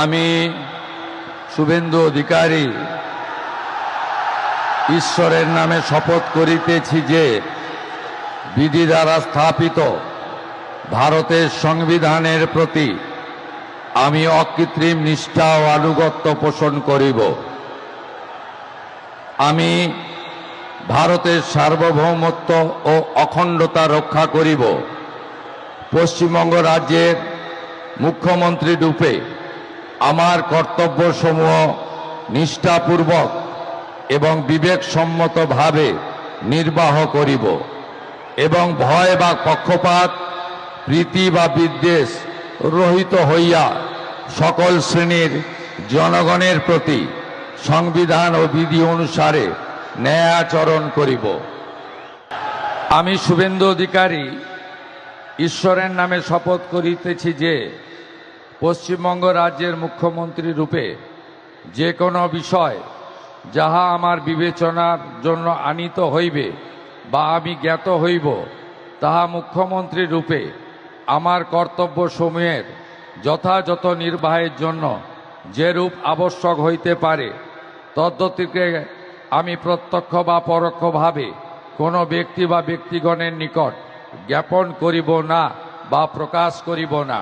আমি শুভেন্দু অধিকারী ঈশ্বরের নামে শপথ করিতেছি যে বিধি দ্বারা স্থাপিত ভারতের সংবিধানের প্রতি আমি অকৃত্রিম নিষ্ঠা ও আনুগত্য পোষণ করিব। আমি ভারতের সার্বভৌমত্ব ও অখণ্ডতা রক্ষা করিব। পশ্চিমবঙ্গ রাজ্যের মুখ্যমন্ত্রী রূপে আমার কর্তব্যসমূহ নিষ্ঠাপূর্বক এবং বিবেকসম্মতভাবে নির্বাহ করিব এবং ভয় বা পক্ষপাত, প্রীতি বা বিদ্বেষ রহিত হইয়া সকল শ্রেণীর জনগণের প্রতি সংবিধান ও বিধি অনুসারে ন্যায় আচরণ করিব। আমি শুভেন্দু অধিকারী ঈশ্বরের নামে শপথ করিতেছি যে পশ্চিমবঙ্গ রাজ্যের মুখ্যমন্ত্রী রূপে যে কোনো বিষয় যাহা আমার বিবেচনার জন্য আনীত হইবে বা আমি জ্ঞাত হইব, তাহা মুখ্যমন্ত্রী রূপে আমার কর্তব্যসমূহের যথাযথ নির্বাহের জন্য যেরূপ আবশ্যক হইতে পারে তদ্গতিকে আমি প্রত্যক্ষ বা পরোক্ষভাবে কোনো ব্যক্তি বা ব্যক্তিগণের নিকট জ্ঞাপন করিব না বা প্রকাশ করিব না।